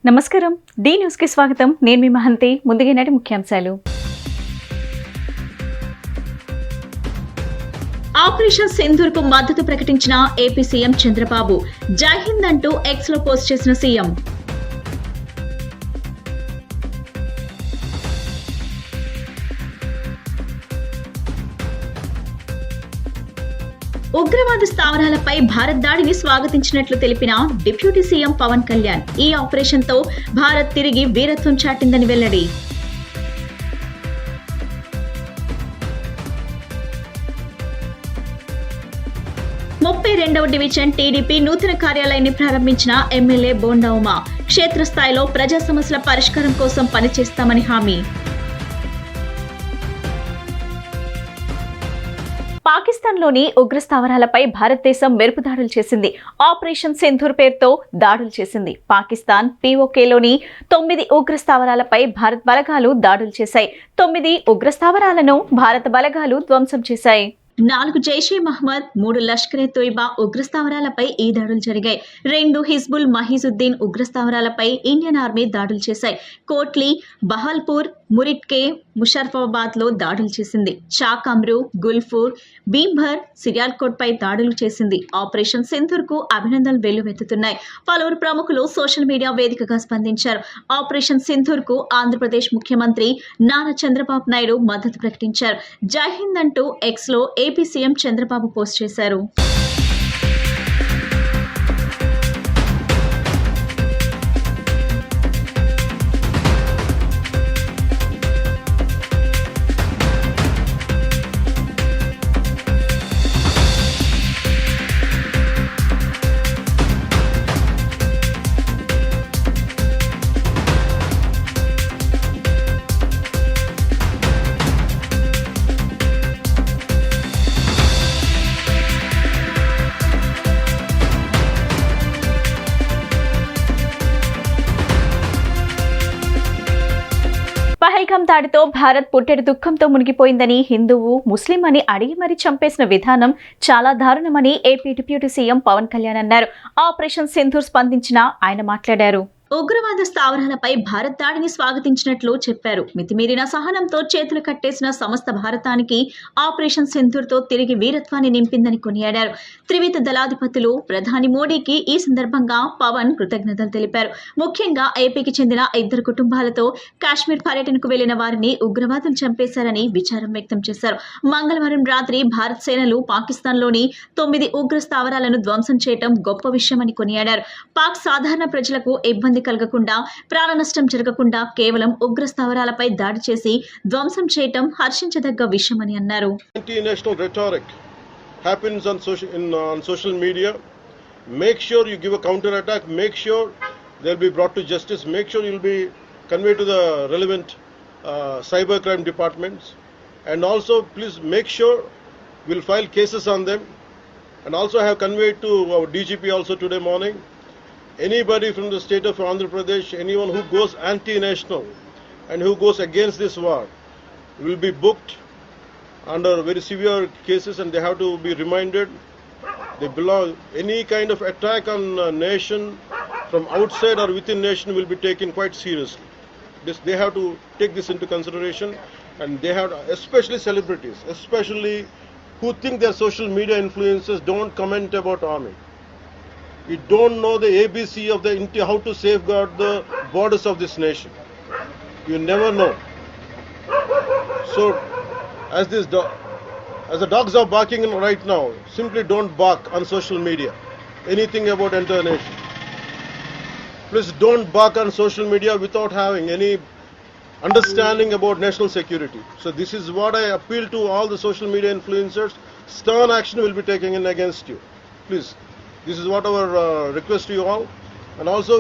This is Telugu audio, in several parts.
నమస్కారం డి న్యూస్ కి స్వాగతం. నేను మీ మహంతి. ముందుగా నాటి ముఖ్యాంశాలు. ఆపరేషన్ సింధూర్ కు మద్దతు ప్రకటించిన ఏపీ సీఎం చంద్రబాబు. జై హింద్ అంటూ ఎక్స్ లో పోస్ట్ చేసిన సీఎం. ఉగ్రవాద స్థావరాలపై భారత్ దాడిని స్వాగతించినట్లు తెలిపిన డిప్యూటీ సీఎం పవన్ కళ్యాణ్. ఈ ఆపరేషన్ తో భారత్ తిరిగి వీరత్వం చాటిందని వెల్లడి. ముప్పై రెండవ డివిజన్ టీడీపీ నూతన కార్యాలయాన్ని ప్రారంభించిన ఎమ్మెల్యే బోండా ఉమా. క్షేత్రస్థాయిలో ప్రజా సమస్యల పరిష్కారం కోసం పనిచేస్తామని హామీ. పాకిస్తాన్లోని ఉగ్ర స్థావరాలపై భారతదేశం మెరుపు దాడులు చేసింది. ఆపరేషన్ సింధూర్ పేరుతో దాడులు చేసింది. పాకిస్తాన్ పీఓకేలోని 9 ఉగ్ర స్థావరాలపై భారత్ బలగాలు దాడులు చేశాయి. 9 ఉగ్ర స్థావరాలను భారత బలగాలు ధ్వంసం చేశాయి. 4 జైషే మహ్మద్, 3 లష్కరే తోయిబా ఉగ్రస్థావరాలపై ఈ దాడులు జరిగాయి. 2 హిజ్బుల్ మహీజుద్దీన్ ఉగ్రస్థావరాలపై ఇండియన్ ఆర్మీ దాడులు చేశాయి. కోట్లీ, బహల్పూర్, మురిట్కే, ముషర్ఫాబాద్ లో దాడులు చేసింది. షాక్ అమ్రు, గుల్పూర్, భీంభర్, సియాల్కోట్ పై దాడులు చేసింది. ఆపరేషన్ సింధూర్ కు అభినందనలు వెల్లువెత్తుతున్నాయి. పలువురు ప్రముఖులు సోషల్ మీడియా వేదికగా స్పందించారు. ఆపరేషన్ సింధూర్ కు ఆంధ్రప్రదేశ్ ముఖ్యమంత్రి నారా చంద్రబాబు నాయుడు మద్దతు ప్రకటించారు. జై హింద్ అంటూ ఎక్స్ లో ఏపీ సీఎం చంద్రబాబు పోస్ట్ చేశారు. పహల్గామ్ దాడితో భారత్ పుట్టెడు దుఃఖంతో మునిగిపోయిందని, హిందువు ముస్లిం అని అడిగి మరీ చంపేసిన విధానం చాలా దారుణమని AP deputy CM Pawan Kalyan అన్నారు. ఆపరేషన్ సింధూర్ స్పందించిన ఆయన మాట్లాడారు. ఉగ్రవాద స్థావరాలపై భారత్ దాడిని స్వాగతించినట్లు చెప్పారు. మితిమీరిన సహనంతో చేతులు కట్టేసిన సమస్త భారతానికి ఆపరేషన్ సింధూర్ తో తిరిగి వీరత్వాన్ని నింపిందని కొనియాడారు. త్రివిధ దళాధిపతులు ప్రధాని మోడీకి ఈ సందర్భంగా పవన్ కృతజ్ఞతలు తెలిపారు. ముఖ్యంగా ఏపీకి చెందిన 2 కుటుంబాలతో కాశ్మీర్ పర్యటనకు వెళ్లిన వారిని ఉగ్రవాదులు చంపేశారని విచారం వ్యక్తం చేశారు. మంగళవారం రాత్రి భారత్ సేనలు పాకిస్తాన్లోని 9 ఉగ్ర స్థావరాలను ధ్వంసం చేయడం గొప్ప విషయమని కొనియాడారు. పాక్ సాధారణ ప్రజలకు ఇబ్బంది కలగకుండా, ప్రాణ నష్టం జరగకుండా కేవలం ఉగ్ర స్థావరాలపై దాడి చేసి ధ్వంసం చేయటం హర్షించదగ్గ విషయమని అన్నారు. Anti-national rhetoric happens on social media. Make sure you give a counter attack. Make sure they'll be brought to justice. Make sure you'll be conveyed to the relevant cyber crime departments. And also, please make sure we'll file cases on them. And also, I have conveyed to our DGP also today morning. Anybody from the state of Andhra Pradesh, anyone who goes anti-national and who goes against this war will be booked under very severe cases, and they have to be reminded they belong. Any kind of attack on a nation from outside or within nation will be taken quite seriously. They have to take this into consideration, and they have to, especially celebrities, especially who think they're social media influencers, don't comment about army. You don't know the ABC of how to safeguard the borders of this nation. You never know. So, as the dogs are barking right now, simply don't bark on social media anything about entire nation. Please don't bark on social media without having any understanding about national security. So this is what I appeal to all the social media influencers. Stern action will be taken in against you. Please. This is what our request to you all. And also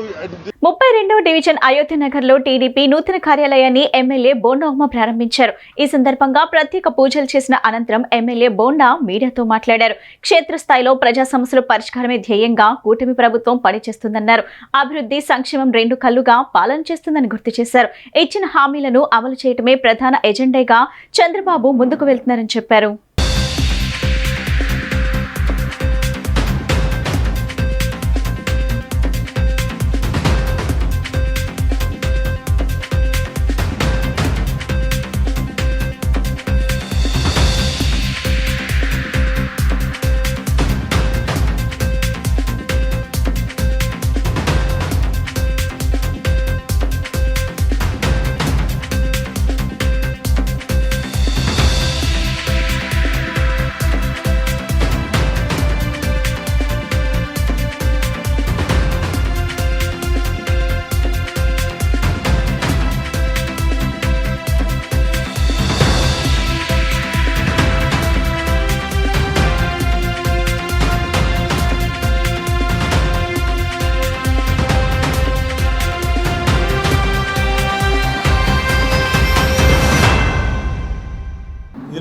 32వ డివిజన్ అయోధ్య నగర్ లో టీడీపీ నూతన కార్యాలయాన్ని ఎమ్మెల్యే బోండా ఉమా ప్రారంభించారు. ఈ సందర్భంగా ప్రత్యేక పూజలు చేసిన అనంతరం ఎమ్మెల్యే బోండా మీడియాతో మాట్లాడారు. క్షేత్రస్థాయిలో ప్రజా సమస్యల పరిష్కారమే ధ్యేయంగా కూటమి ప్రభుత్వం పనిచేస్తుందన్నారు. అభివృద్ధి, సంక్షేమం 2 కళ్లుగా పాలన చేస్తుందని గుర్తు చేశారు. ఇచ్చిన హామీలను అమలు చేయడమే ప్రధాన ఎజెండాగా చంద్రబాబు ముందుకు వెళ్తున్నారని చెప్పారు.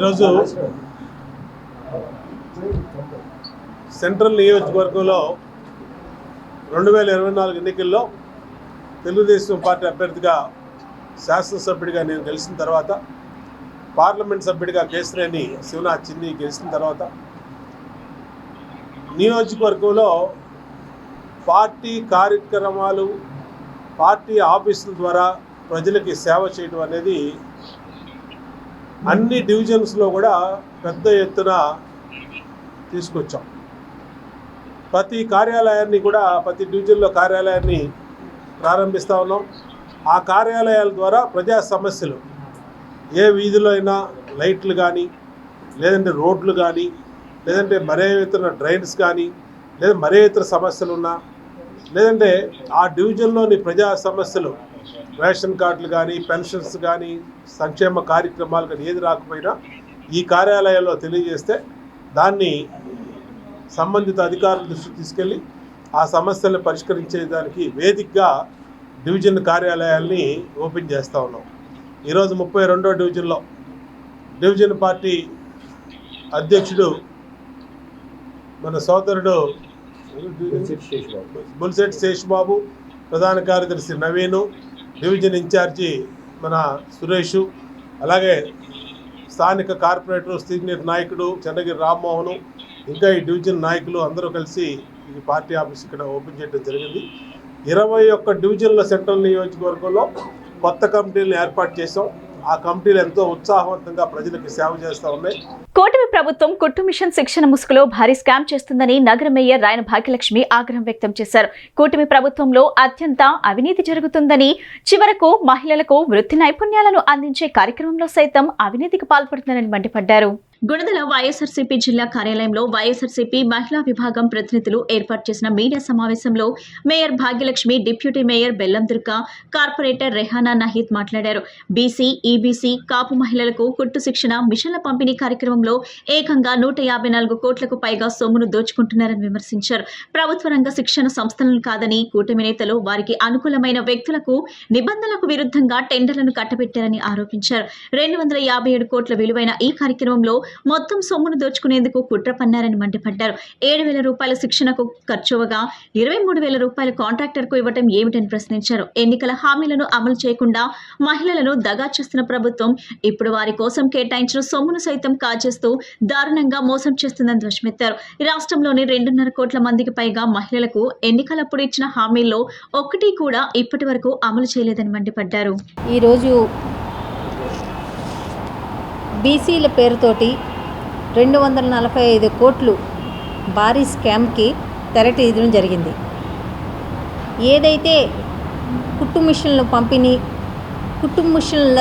ఈరోజు సెంట్రల్ నియోజకవర్గంలో 2024 ఎన్నికల్లో తెలుగుదేశం పార్టీ అభ్యర్థిగా శాసనసభ్యుడిగా నేను గెలిచిన తర్వాత, పార్లమెంట్ సభ్యుడిగా కేశినేని శివనాథ్ చిన్ని గెలిచిన తర్వాత నియోజకవర్గంలో పార్టీ కార్యక్రమాలు, పార్టీ ఆఫీసుల ద్వారా ప్రజలకి సేవ చేయడం అనేది అన్ని డివిజన్స్లో కూడా పెద్ద ఎత్తున తీసుకొచ్చాం. ప్రతి కార్యాలయాన్ని కూడా, ప్రతి డివిజన్లో కార్యాలయాన్ని ప్రారంభిస్తూ ఉన్నాం. ఆ కార్యాలయాల ద్వారా ప్రజా సమస్యలు, ఏ వీధిలో అయినా లైట్లు కానీ, లేదంటే రోడ్లు కానీ, లేదంటే మరే ఇతర డ్రైన్స్ కానీ, లేదా మరే ఇతర సమస్యలు ఉన్నా, లేదంటే ఆ డివిజన్లోని ప్రజా సమస్యలు, రేషన్ కార్డులు కానీ, పెన్షన్స్ కానీ, సంక్షేమ కార్యక్రమాలు కానీ ఏది రాకపోయినా ఈ కార్యాలయాల్లో తెలియజేస్తే దాన్ని సంబంధిత అధికారుల దృష్టికి తీసుకెళ్ళి ఆ సమస్యలను పరిష్కరించేదానికి వేదికగా డివిజన్ కార్యాలయాల్ని ఓపెన్ చేస్తూ ఉన్నాం. ఈరోజు 32వ డివిజన్లో డివిజన్ పార్టీ అధ్యక్షుడు మన సోదరుడు బుల్సెట్ శేషబాబు, ప్రధాన కార్యదర్శి నవీను, డివిజన్ ఇన్ఛార్జి మన సురేషు, అలాగే స్థానిక కార్పొరేటర్ సీనియర్ నాయకుడు చెన్నగిరి రామ్మోహను, ఇంకా ఈ డివిజన్ నాయకులు అందరూ కలిసి ఈ పార్టీ ఆఫీస్ ఇక్కడ ఓపెన్ చేయడం జరిగింది. 21 డివిజన్ల సెంట్రల్ నియోజకవర్గంలో కొత్త కమిటీలను ఏర్పాటు చేసాం. ఆ కమిటీలు ఎంతో ఉత్సాహవంతంగా ప్రజలకు సేవ చేస్తూ ఉన్నాయి. కూటమి ప్రభుత్వం కుట్టు మిషన్ శిక్షణ ముసుగులో భారీ స్కామ్ చేస్తుందని నగర మేయర్ రాయన భాగ్యలక్ష్మి ఆగ్రహం వ్యక్తం చేశారు. కూటమి ప్రభుత్వంలో అత్యంత అవినీతి జరుగుతుందని, చివరకు మహిళలకు వృత్తి నైపుణ్యాలను అందించే కార్యక్రమంలో సైతం అవినీతికి పాల్పడుతుందని మండిపడ్డారు. గుణదల వైఎస్ఆర్సీపీ జిల్లా కార్యాలయంలో వైఎస్ఆర్సీపీ మహిళా విభాగం ప్రతినిధులు ఏర్పాటు చేసిన మీడియా సమావేశంలో మేయర్ భాగ్యలక్ష్మి, డిప్యూటీ మేయర్ బెల్లం దుర్గా, కార్పొరేటర్ రెహానా నహీద్ మాట్లాడారు. బీసీ, ఈబీసీ, కాపు మహిళలకు కుట్టు శిక్షణ మిషన్ల పంపిణీ కార్యక్రమంలో ఏకంగా 154 కోట్లకు పైగా సొమ్మును దోచుకుంటున్నారని విమర్శించారు. ప్రభుత్వ రంగ శిక్షణ సంస్థలను కాదని కూటమి నేతలు వారికి అనుకూలమైన వ్యక్తులకు నిబంధనలకు విరుద్ధంగా టెండర్లను కట్టబెట్టారని ఆరోపించారు. 257 కోట్ల విలువైన ఈ కార్యక్రమంలో మొత్తం సొమ్మును దోచుకునేందుకు కుట్ర పన్నారని మండిపడ్డారు. 7,000 రూపాయల శిక్షణకు ఖర్చువగా 23,000 రూపాయల కాంట్రాక్టర్కు ఇవ్వటం ఏమిటని ప్రశ్నించారు. ఎన్నికల హామీలను అమలు చేయకుండా మహిళలను దగా చేస్తున్న ప్రభుత్వం ఇప్పుడు వారి కోసం కేటాయించిన సొమ్మును సైతం కాజేస్తూ దారుణంగా మోసం చేస్తుందని ధ్వజమెత్తారు. రాష్ట్రంలోని 2.5 కోట్ల మందికి పైగా మహిళలకు ఎన్నికలప్పుడు ఇచ్చిన హామీల్లో ఒక్కటి కూడా ఇప్పటి వరకు అమలు చేయలేదని మండిపడ్డారు. ఈరోజు బీసీల పేరుతోటి 245 కోట్లు భారీ స్కామ్కి తెరటీయడం జరిగింది. ఏదైతే కుట్టు మిషన్ల పంపిణీ, కుట్టు మిషన్ల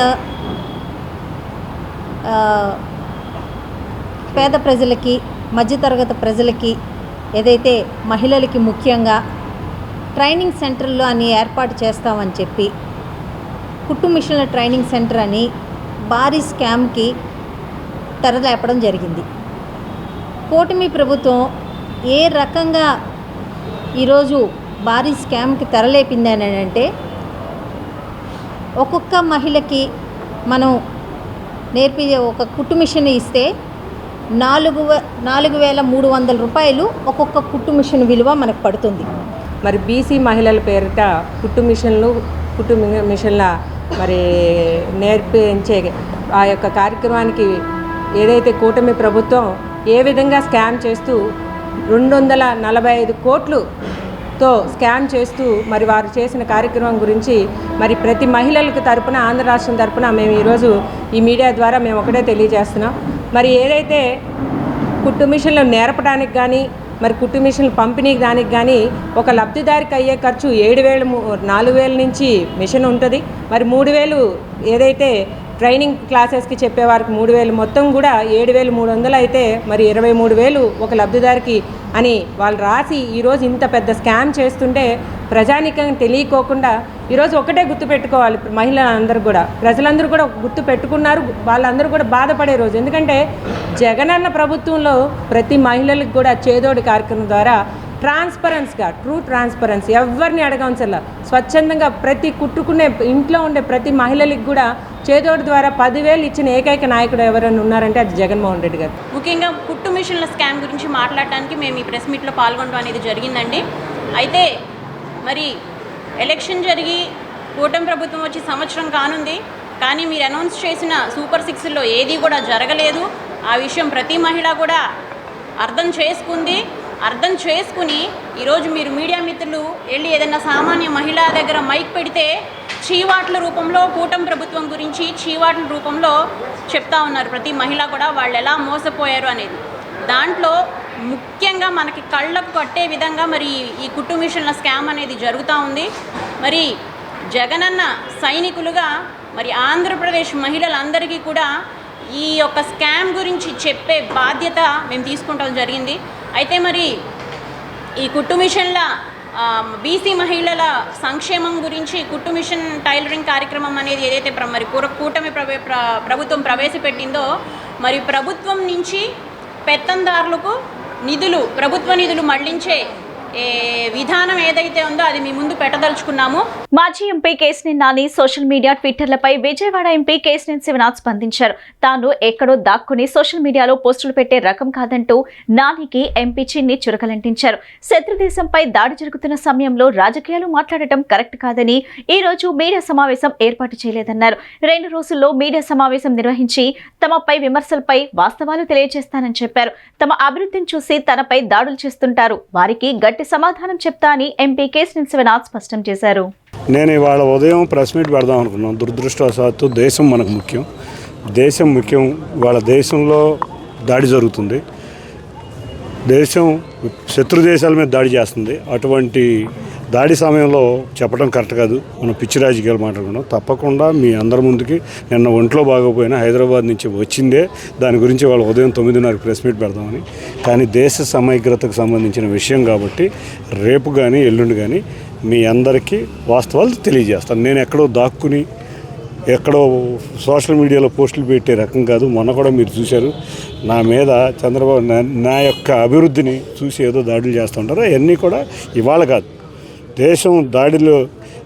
పేద ప్రజలకి, మధ్యతరగతి ప్రజలకి, ఏదైతే మహిళలకి ముఖ్యంగా ట్రైనింగ్ సెంటర్లు అని ఏర్పాటు చేస్తామని చెప్పి కుట్టు మిషన్ల ట్రైనింగ్ సెంటర్ అని భారీ స్కామ్కి తెరలేపడం జరిగింది. కూటమి ప్రభుత్వం ఏ రకంగా ఈరోజు భారీ స్కామ్కి తెరలేపిందని అంటే, ఒక్కొక్క మహిళకి మనం ఒక కుట్టు మిషన్ ఇస్తే 4,300 రూపాయలు ఒక్కొక్క కుట్టు మిషన్ విలువ మనకు పడుతుంది. మరి బీసీ మహిళల పేరిట కుట్టు మిషన్ల మరి నేర్పించే ఆ యొక్క కార్యక్రమానికి ఏదైతే కూటమి ప్రభుత్వం ఏ విధంగా స్కామ్ చేస్తూ 245 కోట్లుతో స్కామ్ చేస్తూ మరి వారు చేసిన కార్యక్రమం గురించి మరి ప్రతి మహిళలకు తరపున, ఆంధ్ర రాష్ట్రం తరపున మేము ఈరోజు ఈ మీడియా ద్వారా మేము ఒకటే తెలియజేస్తున్నాం. మరి ఏదైతే కుట్టు మిషన్లు నేర్పడానికి కానీ, మరి కుట్టు మిషన్లు పంపిణీకి దానికి కానీ ఒక లబ్ధిదారికి అయ్యే ఖర్చు 4,000 నుంచి మిషన్ ఉంటుంది. మరి 3,000 ఏదైతే ట్రైనింగ్ క్లాసెస్కి చెప్పేవారికి 3,000, మొత్తం కూడా 7,300 అయితే మరి 23,000 ఒక లబ్ధిదారికి అని వాళ్ళు రాసి ఈరోజు ఇంత పెద్ద స్కామ్ చేస్తుంటే ప్రజానికం తెలియకోకుండా ఈరోజు ఒకటే గుర్తుపెట్టుకోవాలి. మహిళలందరూ కూడా, ప్రజలందరూ కూడా గుర్తు పెట్టుకున్నారు. వాళ్ళందరూ కూడా బాధపడే రోజు. ఎందుకంటే జగనన్న ప్రభుత్వంలో ప్రతి మహిళలకు కూడా చేదోడి కార్యక్రమం ద్వారా ట్రాన్స్పరెన్స్గా, ట్రూ ట్రాన్స్పరెన్సీ, ఎవరిని అడగవసలా స్వచ్ఛందంగా ప్రతి కుట్టుకునే ఇంట్లో ఉండే ప్రతి మహిళలకు కూడా చేదోడు ద్వారా 10,000 ఇచ్చిన ఏకైక నాయకుడు ఎవరైనా ఉన్నారంటే అది జగన్మోహన్ రెడ్డి గారు. ముఖ్యంగా కుట్టు మిషన్ల స్కామ్ గురించి మాట్లాడటానికి మేము ఈ ప్రెస్ మీట్లో పాల్గొనడం అనేది జరిగిందండి. అయితే మరి ఎలక్షన్ జరిగి కూటమి ప్రభుత్వం వచ్చి సంవత్సరం కానుంది, కానీ మీరు అనౌన్స్ చేసిన సూపర్ 6లో ఏది కూడా జరగలేదు. ఆ విషయం ప్రతి మహిళ కూడా అర్థం చేసుకుని ఈరోజు మీరు మీడియా మిత్రులు వెళ్ళి ఏదైనా సామాన్య మహిళ దగ్గర మైక్ పెడితే చీవాట్ల రూపంలో కూటమి ప్రభుత్వం గురించి చీవాట్ల రూపంలో చెప్తా ఉన్నారు. ప్రతి మహిళ కూడా వాళ్ళు ఎలా మోసపోయారు అనేది. దాంట్లో ముఖ్యంగా మనకి కళ్ళకు కట్టే విధంగా మరి ఈ కుట్టు మిషన్ల స్కామ్ అనేది జరుగుతూ ఉంది. మరి జగనన్న సైనికులుగా మరి ఆంధ్రప్రదేశ్ మహిళలందరికీ కూడా ఈ యొక్క స్కామ్ గురించి చెప్పే బాధ్యత మేము తీసుకుంటాం జరిగింది. అయితే మరి ఈ కుట్టు మిషన్ల బీసీ మహిళల సంక్షేమం గురించి కుట్టు మిషన్ టైలరింగ్ కార్యక్రమం అనేది ఏదైతే మరి కూటమి ప్రభుత్వం ప్రవేశపెట్టిందో, మరి ప్రభుత్వం నుంచి పెత్తందారులకు ప్రభుత్వ నిధులు మళ్లించే విధానం ఏదైతే ఉందో అది మీ ముందు పెట్టదలుచుకున్నాము. మాజీ MP Kesineni Nani social media ట్విట్టర్లపై విజయవాడ ఎంపీ కేశినేని శివనాథ్ స్పందించారు. తాను ఎక్కడో దాక్కుని సోషల్ మీడియాలో పోస్టులు పెట్టే రకం కాదంటూ నానికి ఎంపీ చిన్ని చురకలంటించారు. శత్రుదేశంపై దాడి జరుగుతున్న సమయంలో రాజకీయాలు మాట్లాడటం కరెక్ట్ కాదని ఈ రోజు మీడియా సమావేశం ఏర్పాటు చేయలేదన్నారు. 2 రోజుల్లో మీడియా సమావేశం నిర్వహించి తమపై విమర్శలపై వాస్తవాలు తెలియజేస్తానని చెప్పారు. తమ అభివృద్ధిని చూసి తనపై దాడులు చేస్తుంటారు, వారికి గట్టి సమాధానం చెప్తా అని ఎంపీ కేశినేని శివనాథ్ స్పష్టం చేశారు. నేను ఇవాళ ఉదయం ప్రెస్ మీట్ పెడదాం అనుకున్నాను. దురదృష్టవశాత్తు దేశం మనకు ముఖ్యం, దేశం ముఖ్యం. ఇవాళ దేశంలో దాడి జరుగుతుంది, దేశం శత్రు దేశాల మీద దాడి చేస్తుంది. అటువంటి దాడి సమయంలో చెప్పడం కరెక్ట్ కాదు. మనం పిచ్చి రాజకీయాలు మాట్లాడుకున్నాం. తప్పకుండా మీ అందరి ముందుకి నిన్న ఒంట్లో బాగోపోయినా హైదరాబాద్ నుంచి వచ్చిందే దాని గురించి వాళ్ళ ఉదయం 9:30 ప్రెస్ మీట్ పెడదామని. కానీ దేశ సమగ్రతకు సంబంధించిన విషయం కాబట్టి రేపు కానీ ఎల్లుండి కానీ మీ అందరికీ వాస్తవాలు తెలియజేస్తాను. నేను ఎక్కడో దాక్కుని ఎక్కడో సోషల్ మీడియాలో పోస్టులు పెట్టే రకం కాదు. మొన్న కూడా మీరు చూశారు, నా మీద చంద్రబాబు నా యొక్క అభివృద్ధిని చూసి ఏదో దాడులు చేస్తుంటారు. అవన్నీ కూడా ఇవాళ కాదు, దేశం దాడిలో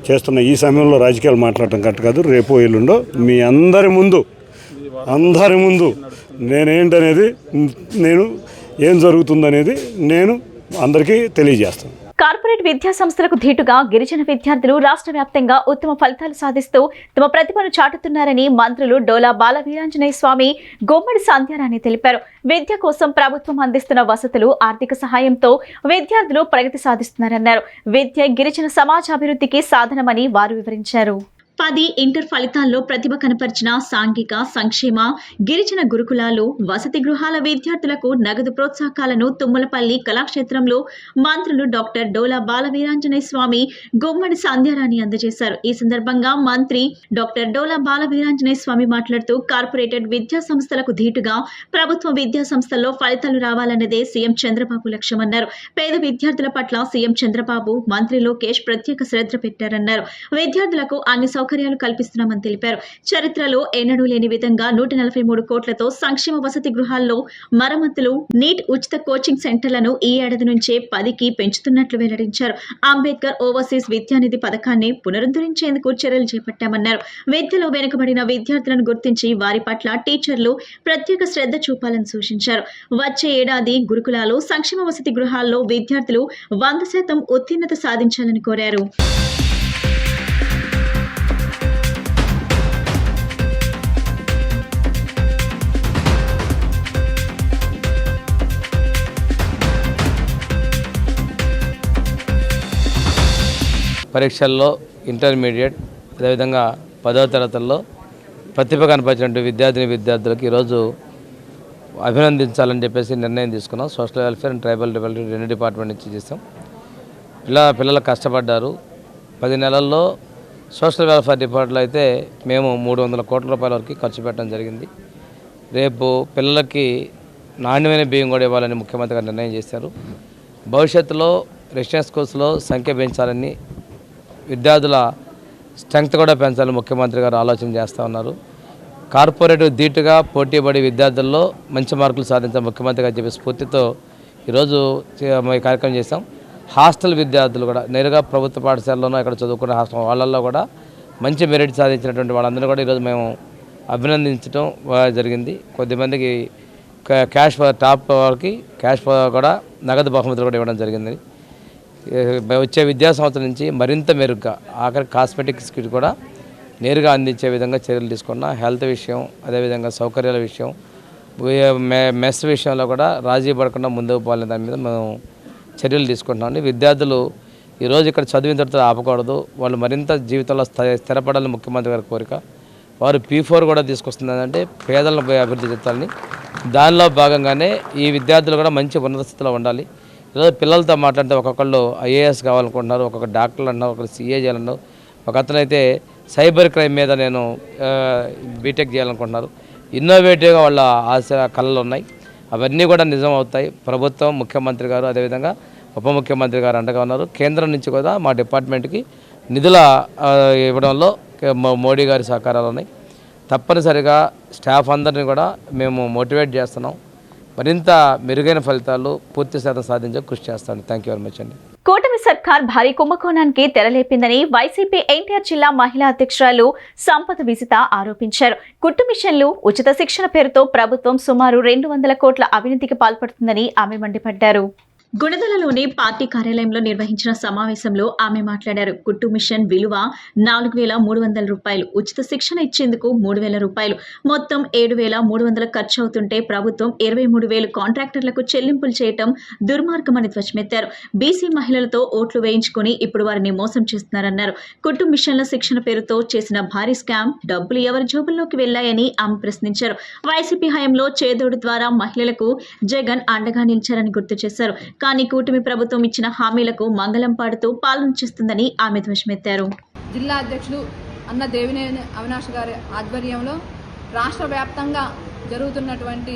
చేస్తున్న ఈ సమయంలో రాజకీయాలు మాట్లాడటం కరెక్ట్ కాదు. రేపు ఎల్లుండో మీ అందరి ముందు నేనేంటనేది, నేను ఏం జరుగుతుందనేది నేను అందరికీ తెలియజేస్తాను. కార్పొరేట్ విద్యా సంస్థలకు ధీటుగా గిరిజన విద్యార్థులు రాష్ట్ర వ్యాప్తంగా ఉత్తమ ఫలితాలు సాధిస్తూ తమ ప్రతిభను చాటుతున్నారని మంత్రులు డోలా బాల వీరాంజనేయ స్వామి, గుమ్మడి సంధ్యారాణి తెలిపారు. విద్య కోసం ప్రభుత్వం అందిస్తున్న వసతులు, ఆర్థిక సహాయంతో విద్యార్థులు ప్రగతి సాధిస్తున్నారన్నారు. విద్య గిరిజన సమాజాభివృద్ధికి సాధనమని వారు వివరించారు. 10 ఇంటర్ ఫలితాల్లో ప్రతిభ కనపరిచిన సాంఘిక సంక్షేమ గిరిజన గురుకులాలు, వసతి గృహాల విద్యార్థులకు నగదు ప్రోత్సాహకాలను తుమ్మలపల్లి కళాక్షేత్రంలో మంత్రులు డాక్టర్ డోలా బాల వీరాంజనేయ స్వామి, గుమ్మడి సంధ్యారాణి అందజేశారు. ఈ సందర్భంగా మంత్రి డాక్టర్ డోలా బాల వీరాంజనేయ స్వామి మాట్లాడుతూ కార్పొరేటెడ్ విద్యా సంస్థలకు ధీటుగా ప్రభుత్వ విద్యా సంస్థల్లో ఫలితాలు రావాలన్నదే సీఎం చంద్రబాబు లక్ష్యమన్నారు. పేద విద్యార్థుల పట్ల సీఎం చంద్రబాబు, మంత్రి లోకేష్ ప్రత్యేక శ్రద్ధ పెట్టారన్నారు. విద్యార్థులకు అన్ని సౌకర్యాలు కల్పిస్తున్నామని తెలిపారు. చరిత్రలో ఎన్నడూ లేని విధంగా 143 కోట్లతో సంక్షేమ వసతి గృహాల్లో మరమ్మతులు, నీట్ ఉచిత కోచింగ్ సెంటర్లను ఈ ఏడాది నుంచే 10కి పెంచుతున్నట్లు వెల్లడించారు. అంబేద్కర్ ఓవర్సీస్ విద్యానిధి పథకాన్ని పునరుద్ధరించేందుకు చర్యలు చేపట్టామన్నారు. విద్యలో వెనుకబడిన విద్యార్థులను గుర్తించి వారి పట్ల టీచర్లు ప్రత్యేక శ్రద్ధ చూపాలని సూచించారు. వచ్చే ఏడాది గురుకులాలు, సంక్షేమ వసతి గృహాల్లో విద్యార్థులు 100% ఉత్తీర్ణత సాధించాలని కోరారు. పరీక్షల్లో ఇంటర్మీడియట్ అదేవిధంగా 10వ తరగతుల్లో ప్రతిభ కనపరిచినటువంటి విద్యార్థులకు ఈరోజు అభినందించాలని చెప్పేసి నిర్ణయం తీసుకున్నాం. Social welfare and tribal development 2 department నుంచి చేసాం. పిల్లలు కష్టపడ్డారు. 10 నెలల్లో సోషల్ వెల్ఫేర్ డిపార్ట్మెంట్లో అయితే మేము 300 కోట్ల రూపాయల వరకు ఖర్చు పెట్టడం జరిగింది. రేపు పిల్లలకి నాణ్యమైన బియ్యం కూడా ఇవ్వాలని ముఖ్యమంత్రి గారు నిర్ణయం చేశారు. భవిష్యత్తులో రెసిడెన్షియల్ స్కూల్స్లో సంఖ్య పెంచాలని, విద్యార్థుల స్ట్రెంగ్త్ కూడా పెంచాలని ముఖ్యమంత్రి గారు ఆలోచన చేస్తూ ఉన్నారు. కార్పొరేట్ ధీటుగా పోటీపడి విద్యార్థుల్లో మంచి మార్కులు సాధించాలని ముఖ్యమంత్రి గారు చెప్పే స్ఫూర్తితో ఈరోజు ఈ కార్యక్రమం చేశాం. హాస్టల్ విద్యార్థులు కూడా నేరుగా ప్రభుత్వ పాఠశాలలోనూ ఇక్కడ చదువుకునే హాస్టల్ వాళ్ళల్లో కూడా మంచి మెరిట్ సాధించినటువంటి వాళ్ళందరూ కూడా ఈరోజు మేము అభినందించడం జరిగింది. కొద్దిమందికి క్యాష్ టాప్ వాళ్ళకి క్యాష్ కూడా నగదు బహుమతులు కూడా ఇవ్వడం జరిగింది. వచ్చే విద్యా సంవత్సరం నుంచి మరింత మెరుగ్గా ఆఖరి కాస్మెటిక్స్ కిట్ కూడా నేరుగా అందించే విధంగా చర్యలు తీసుకున్న హెల్త్ విషయం, అదేవిధంగా సౌకర్యాల విషయం, మెస్ విషయంలో కూడా రాజీ పడకుండా ముందుకు పోవాలనే దాని మీద మేము చర్యలు తీసుకుంటున్నామండి. విద్యార్థులు ఈరోజు ఇక్కడ చదివిన తర్వాత ఆపకూడదు, వాళ్ళు మరింత జీవితంలో స్థిరపడాలని ముఖ్యమంత్రి గారి కోరిక. వారు P4 కూడా తీసుకొస్తుందంటే పేదలను అభివృద్ధి చెందాలని. దానిలో భాగంగానే ఈ విద్యార్థులు కూడా మంచి ఉన్నత స్థితిలో ఉండాలి. ఈరోజు పిల్లలతో మాట్లాడితే ఒక్కొక్కళ్ళు IAS కావాలనుకుంటున్నారు, ఒక్కొక్క డాక్టర్లు అన్నారు, ఒకరు CA చేయాలన్నారు, ఒక అతనైతే సైబర్ క్రైమ్ మీద నేను బీటెక్ చేయాలనుకుంటున్నారు. ఇన్నోవేటివ్గా వాళ్ళ ఆశ కళలు ఉన్నాయి. అవన్నీ కూడా నిజం అవుతాయి. ప్రభుత్వం, ముఖ్యమంత్రి గారు, అదేవిధంగా ఉప ముఖ్యమంత్రి గారు అండగా ఉన్నారు. కేంద్రం నుంచి కూడా మా డిపార్ట్మెంట్కి నిధుల ఇవ్వడంలో మోడీ గారి సహకారాలు ఉన్నాయి. తప్పనిసరిగా స్టాఫ్ అందరినీ కూడా మేము మోటివేట్ చేస్తున్నాం. మరింత మెరుగైన ఫలితాలు పూర్తి శాతం సాధించే కృషి చేస్తాను. థ్యాంక్ యూ వెరీ మచ్ అండి. కూటమి సర్కార్ భారీ కుంభకోణానికి తెరలేపిందని వైసీపీ ఎన్టీఆర్ జిల్లా మహిళా అధ్యక్షురాలు సంపద విజిత ఆరోపించారు. కుట్టు మిషన్లు, ఉచిత శిక్షణ పేరుతో ప్రభుత్వం సుమారు 200 కోట్ల అవినీతికి పాల్పడుతుందని ఆమె మండిపడ్డారు. గుణదలలోని పార్టీ కార్యాలయంలో నిర్వహించిన సమావేశంలో ఆమె మాట్లాడారు. కుట్టు మిషన్ విలువ 4,300 రూపాయలు, ఉచిత శిక్షణ ఇచ్చేందుకు 3,000 రూపాయలు, మొత్తం 7,300 ఖర్చు అవుతుంటే ప్రభుత్వం 23,000 కాంట్రాక్టర్లకు చెల్లింపులు చేయటం దుర్మార్గమని ధ్వజమెత్తారు. బీసీ మహిళలతో ఓట్లు వేయించుకుని ఇప్పుడు వారిని మోసం చేస్తున్నారన్నారు. కుట్టు మిషన్ల శిక్షణ పేరుతో చేసిన భారీ స్కామ్, డబ్బులు ఎవరి జోబుల్లోకి వెళ్లాయని ఆమె ప్రశ్నించారు. వైసీపీ హయాంలో చేదోడు ద్వారా మహిళలకు జగన్ అండగా నిలిచారని గుర్తు చేశారు. కానీ కూటమి ప్రభుత్వం ఇచ్చిన హామీలకు మంగళం పాడుతూ పాలన చేస్తుందని ఆమె ధ్వజమెత్తారు. జిల్లా అధ్యక్షులు అన్న దేవినేని అవినాష్ గారి ఆధ్వర్యంలో రాష్ట్ర వ్యాప్తంగా జరుగుతున్నటువంటి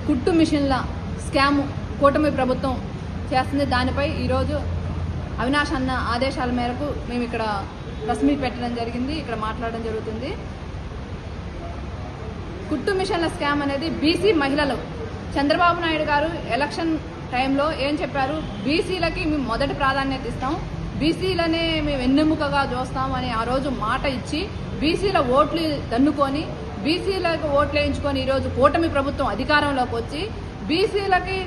కుట్టు మిషన్ల స్కామ్ కూటమి ప్రభుత్వం చేస్తుంది. దానిపై ఈరోజు అవినాష్ అన్న ఆదేశాల మేరకు మేము ఇక్కడ ప్రెస్ మీట్ పెట్టడం జరిగింది. ఇక్కడ మాట్లాడడం జరుగుతుంది. కుట్టు మిషన్ల స్కామ్ అనేది బీసీ మహిళలు, చంద్రబాబు నాయుడు గారు ఎలక్షన్ టైంలో ఏం చెప్పారు, బీసీలకి మేము మొదటి ప్రాధాన్యత ఇస్తాం, బీసీలనే మేము వెన్నెముకగా చూస్తాం అని ఆ రోజు మాట ఇచ్చి బీసీల ఓట్లు దన్నుకొని బీసీలకు ఓట్లు వేయించుకొని ఈరోజు కూటమి ప్రభుత్వం అధికారంలోకి వచ్చి బీసీలకి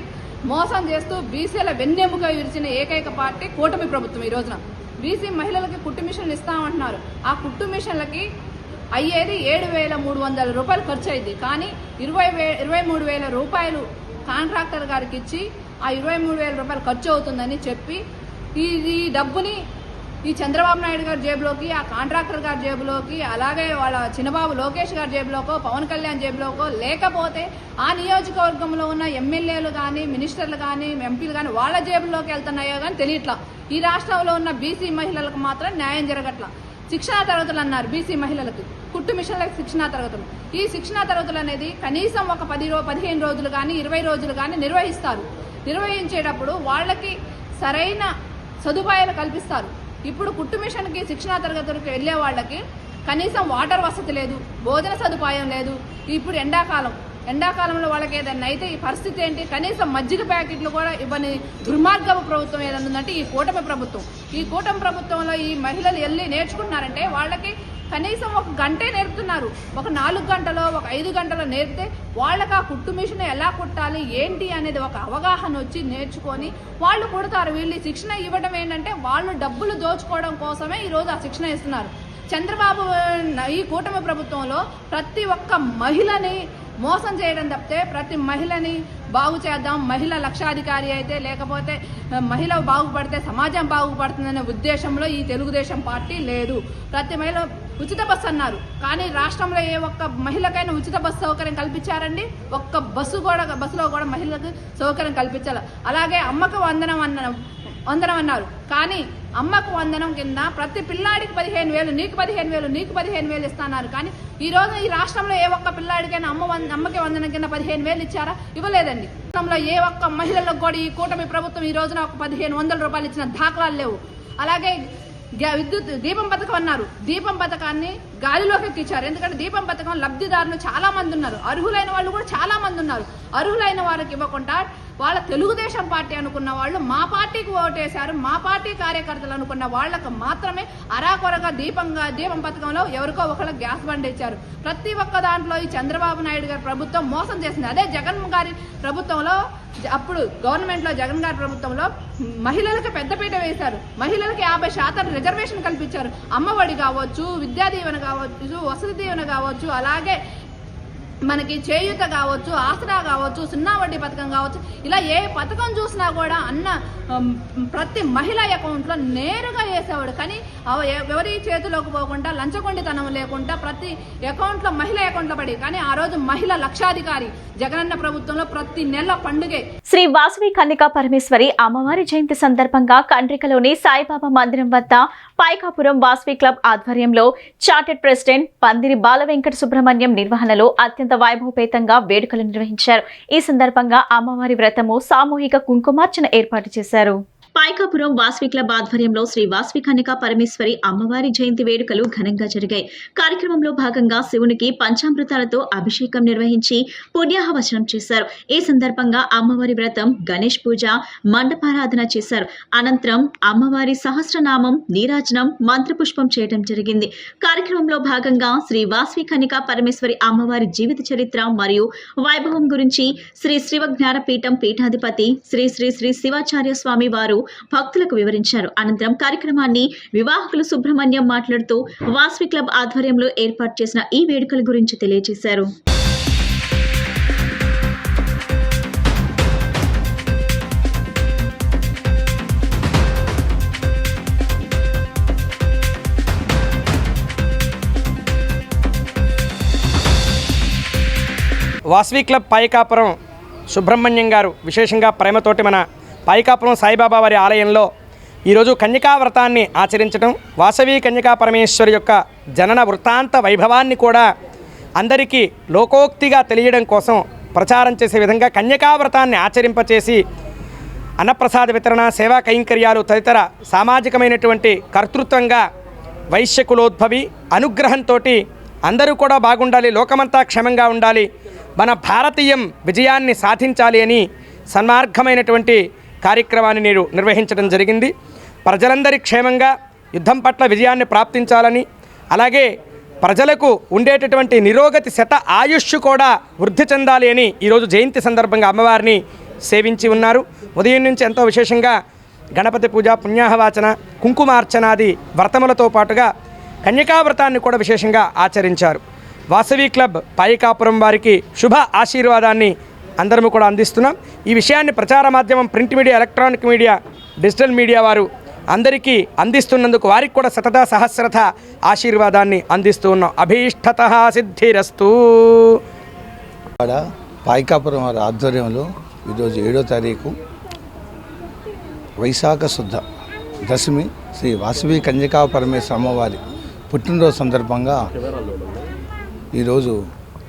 మోసం చేస్తూ బీసీల వెన్నెముక విరిచిన ఏకైక పార్టీ కూటమి ప్రభుత్వం. ఈ రోజున బీసీ మహిళలకి కుట్టు మిషన్లు ఇస్తామంటున్నారు. ఆ కుట్టు మిషన్లకి అయ్యేది 7,300 రూపాయలు ఖర్చు అయింది. కానీ 23,000 రూపాయలు కాంట్రాక్టర్ గారికి ఇచ్చి ఆ 23,000 రూపాయలు ఖర్చు అవుతుందని చెప్పి ఈ డబ్బుని ఈ చంద్రబాబు నాయుడు గారి జేబులోకి, ఆ కాంట్రాక్టర్ గారి జేబులోకి, అలాగే వాళ్ళ చిన్నబాబు లోకేష్ గారి జేబులోకో, పవన్ కళ్యాణ్ జేబులోకో, లేకపోతే ఆ నియోజకవర్గంలో ఉన్న ఎమ్మెల్యేలు కానీ, మినిస్టర్లు కానీ, ఎంపీలు కానీ వాళ్ళ జేబుల్లోకి వెళ్తున్నాయో కానీ తెలియట్లా. ఈ రాష్ట్రంలో ఉన్న బీసీ మహిళలకు మాత్రం న్యాయం జరగట్లా. శిక్షణా తరగతులు అన్నారు బీసీ మహిళలకు, కుట్టు మిషన్లకు శిక్షణా తరగతులు. ఈ శిక్షణా తరగతులు అనేది కనీసం ఒక 15 రోజులు కానీ 20 రోజులు కానీ నిర్వహిస్తారు. నిర్వహించేటప్పుడు వాళ్ళకి సరైన సదుపాయాలు కల్పిస్తారు. ఇప్పుడు కుట్టు మిషన్కి శిక్షణా తరగతులకు వెళ్ళే వాళ్ళకి కనీసం వాటర్ వసతి లేదు, భోజన సదుపాయం లేదు. ఇప్పుడు ఎండాకాలంలో వాళ్ళకి ఏదైనా అయితే ఈ పరిస్థితి ఏంటి, కనీసం మజ్జిగ ప్యాకెట్లు కూడా ఇవ్వని దుర్మార్గపు ప్రభుత్వం ఏదైనా ఉందంటే ఈ కూటమి ప్రభుత్వం. ఈ కూటమి ప్రభుత్వంలో ఈ మహిళలు వెళ్ళి నేర్చుకుంటున్నారంటే వాళ్ళకి కనీసం ఒక గంటే నేర్పుతున్నారు. ఒక 4 గంటలో, ఒక 5 గంటలో నేర్పితే వాళ్ళకి ఆ కుట్టు మిషన్ ఎలా కుట్టాలి ఏంటి అనేది ఒక అవగాహన వచ్చి నేర్చుకొని వాళ్ళు కుడతారు. వీళ్ళు శిక్షణ ఇవ్వడం ఏంటంటే వాళ్ళు డబ్బులు దోచుకోవడం కోసమే ఈరోజు ఆ శిక్షణ ఇస్తున్నారు. చంద్రబాబు ఈ కూటమి ప్రభుత్వంలో ప్రతి ఒక్క మహిళని మోసం చేయడం తప్పితే ప్రతి మహిళని బాగు చేద్దాం, మహిళ లక్షాధికారి అయితే లేకపోతే మహిళ బాగుపడితే సమాజం బాగుపడుతుందనే ఉద్దేశంలో ఈ తెలుగుదేశం పార్టీ లేదు. ప్రతి మహిళ ఉచిత బస్సు అన్నారు, కానీ రాష్ట్రంలో ఏ ఒక్క మహిళకైనా ఉచిత బస్సు సౌకర్యం కల్పించారండి? ఒక్క బస్సులో కూడా మహిళలకు సౌకర్యం కల్పించాలి. అలాగే అమ్మకు వందనం అన్నారు, కానీ అమ్మకు వందనం కింద ప్రతి పిల్లాడికి 15,000, నీకు 15,000, నీకు 15,000 ఇస్తున్నారు. కానీ ఈ రోజు ఈ రాష్ట్రంలో ఏ ఒక్క పిల్లాడికైనా అమ్మకి వందనం కింద 15,000 ఇచ్చారా? ఇవ్వలేదండి. రాష్ట్రంలో ఏ ఒక్క మహిళలకు కూడా ఈ కూటమి ప్రభుత్వం ఈ రోజున ఒక 1,500 రూపాయలు ఇచ్చిన దాఖలాలు లేవు. అలాగే విద్యుత్ దీపం పథకం అన్నారు. దీపం పథకాన్ని గాలిలోకి ఎక్కించారు. ఎందుకంటే దీపం పథకం లబ్ధిదారులు చాలా మంది ఉన్నారు, అర్హులైన వాళ్ళు కూడా చాలా మంది ఉన్నారు. అర్హులైన వారికి ఇవ్వకుండా వాళ్ళ తెలుగుదేశం పార్టీ అనుకున్న వాళ్ళు మా పార్టీకి ఓటేశారు, మా పార్టీ కార్యకర్తలు అనుకున్న వాళ్ళకు మాత్రమే అరాకొరగా దీపం పథకంలో ఎవరికో ఒకళ్ళకి గ్యాస్ బండ్ ఇచ్చారు. ప్రతి ఒక్క దాంట్లో ఈ చంద్రబాబు నాయుడు గారి ప్రభుత్వం మోసం చేసింది. అదే జగన్ గారి ప్రభుత్వంలో, అప్పుడు గవర్నమెంట్లో జగన్ గారి ప్రభుత్వంలో మహిళలకు పెద్దపీట వేశారు. మహిళలకు 50% రిజర్వేషన్ కల్పించారు. అమ్మఒడి కావచ్చు, విద్యా దీవెన కావచ్చు, వసతి దీవెన కావచ్చు, అలాగే మనకి చేయూత కావచ్చు, ఆసరా కావచ్చు, సున్నా వడ్డీ పథకం కావచ్చు, ఇలా ఏ పథకం చూసినా కూడా ప్రతి మహిళ అకౌంట్లో నేరుగా వేసేవాడు. కానీ ఎవరి చేతిలోకి పోకుండా, లంచగొండితనం లేకుండా ప్రతి అకౌంట్లో మహిళ అకౌంట్లో పడి. కానీ ఆ రోజు మహిళ లక్షాధికారి జగనన్న ప్రభుత్వంలో ప్రతి నెల పండుగే. శ్రీ వాసవి కన్యకా పరమేశ్వరి అమ్మవారి జయంతి సందర్భంగా కండ్రికలోని సాయిబాబా మందిరం వద్ద పైకాపురం వాసవి క్లబ్ ఆధ్వర్యంలో చార్టెడ్ ప్రెసిడెంట్ పందిరి బాల వెంకట సుబ్రహ్మణ్యం నిర్వహణలో అత్యంత వైభవపేతంగా వేడుకలు నిర్వహించారు. ఈ సందర్భంగా అమ్మవారి వ్రతము సామూహిక కుంకుమార్చన ఏర్పాటు చేశారు. పైకాపురం వాసవి క్లబ్ ఆధ్వర్యంలో శ్రీ వాసవి కన్యకా పరమేశ్వరి అమ్మవారి జయంతి వేడుకలు ఘనంగా జరిగాయి. కార్యక్రమంలో భాగంగా శివునికి పంచామృతాలతో అభిషేకం నిర్వహించి పుణ్యాహవచనం చేశారు. ఈ సందర్భంగా అమ్మవారి వ్రతం, గణేష్ పూజ, మండపారాధన చేశారు. అనంతరం అమ్మవారి సహస్రనామం, నీరాజనం, మంత్రపుష్పం చేయడం జరిగింది. కార్యక్రమంలో భాగంగా శ్రీ వాసవి కన్యకా పరమేశ్వరి అమ్మవారి జీవిత చరిత్ర మరియు వైభవం గురించి శ్రీ శివ జ్ఞానపీఠం పీఠాధిపతి శ్రీ శ్రీ శ్రీ శివాచార్య స్వామి వారు భక్తులకు వివరించారు. అనంతరం కార్యక్రమాన్ని వివాహకులు సుబ్రహ్మణ్యం మాట్లాడుతూ వాసవి క్లబ్ ఆధ్వర్యంలో ఏర్పాటు చేసిన ఈ వేడుకల గురించి తెలియజేశారు. వాసవి క్లబ్ పైకాపురం సుబ్రహ్మణ్యం గారు విశేషంగా ప్రేమతోటి మన పైకాపురం సాయిబాబా వారి ఆలయంలో ఈరోజు కన్యకా వ్రతాన్ని ఆచరించడం, వాసవి కన్యకా పరమేశ్వరి యొక్క జనన వృత్తాంత వైభవాన్ని కూడా అందరికీ లోకోక్తిగా తెలియడం కోసం ప్రచారం చేసే విధంగా కన్యకా వ్రతాన్ని ఆచరింపచేసి అన్నప్రసాద వితరణ, సేవా కైంకర్యాలు తదితర సామాజికమైనటువంటి కర్తృత్వంగా వైశ్యకులోద్భవి అనుగ్రహంతో అందరూ కూడా బాగుండాలి, లోకమంతా క్షేమంగా ఉండాలి, మన భారతీయం విజయాన్ని సాధించాలి అని సన్మార్గమైనటువంటి కార్యక్రమాన్ని నేను నిర్వహించడం జరిగింది. ప్రజలందరి క్షేమంగా యుద్ధం పట్ల విజయాన్ని ప్రాప్తించాలని, అలాగే ప్రజలకు ఉండేటటువంటి నిరోగతి శత ఆయుష్ కూడా వృద్ధి చెందాలి అని ఈరోజు జయంతి సందర్భంగా అమ్మవారిని సేవించి ఉన్నారు. ఉదయం నుంచి ఎంతో విశేషంగా గణపతి పూజ, పుణ్యాహవాచన, కుంకుమార్చనాది వ్రతములతో పాటుగా కన్యకా వ్రతాన్ని కూడా విశేషంగా ఆచరించారు. వాసవి క్లబ్ పైకాపురం వారికి శుభ ఆశీర్వాదాన్ని అందరము కూడా అందిస్తున్నాం. ఈ విషయాన్ని ప్రచార మాధ్యమం, print media, electronic media, digital media వారు అందరికీ అందిస్తున్నందుకు వారికి కూడా శతదా సహస్రత ఆశీర్వాదాన్ని అందిస్తూ ఉన్నాం. అభీష్టతః సిద్ధిరస్తు. పైకాపురం వారి ఆధ్వర్యంలో ఈరోజు 7వ తారీఖు వైశాఖ శుద్ధ దశమి శ్రీ వాసవి కన్యకా పరమేశ్వర అమ్మవారి పుట్టినరోజు సందర్భంగా ఈరోజు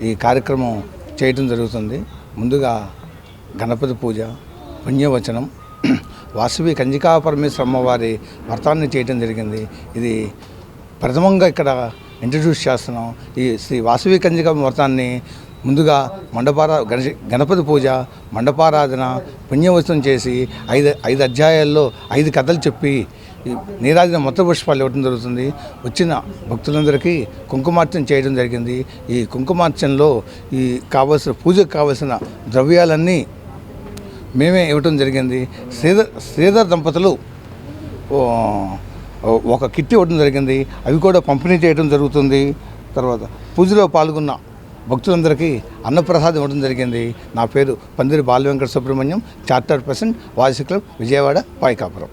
ఈ కార్యక్రమం చేయడం జరుగుతుంది. ముందుగా గణపతి పూజ, పుణ్యవచనం, వాసవి కన్యకా పరమేశ్వర అమ్మవారి వ్రతాన్ని చేయడం జరిగింది. ఇది ప్రథమంగా ఇక్కడ ఇంట్రడ్యూస్ చేస్తున్నాం. ఈ శ్రీ వాసవి కన్యకా వ్రతాన్ని ముందుగా గణపతి పూజ, మండపారాధన, పుణ్యవచనం చేసి 5 అధ్యాయాల్లో 5 కథలు చెప్పి నీరాజన మొత్త పుష్పాలు ఇవ్వడం జరుగుతుంది. వచ్చిన భక్తులందరికీ కుంకుమార్చన చేయడం జరిగింది. ఈ కుంకుమార్చనలో పూజకు కావలసిన ద్రవ్యాలన్నీ మేమే ఇవ్వటం జరిగింది. శ్రీధర్ దంపతులు ఒక కిట్ ఇవ్వడం జరిగింది, అవి కూడా పంపిణీ చేయడం జరుగుతుంది. తర్వాత పూజలో పాల్గొన్న భక్తులందరికీ అన్నప్రసాదం ఇవ్వడం జరిగింది. నా పేరు Pandiri Bala Venkata Subrahmanyam, chartered president Vasavi club Vijayawada Paikapuram.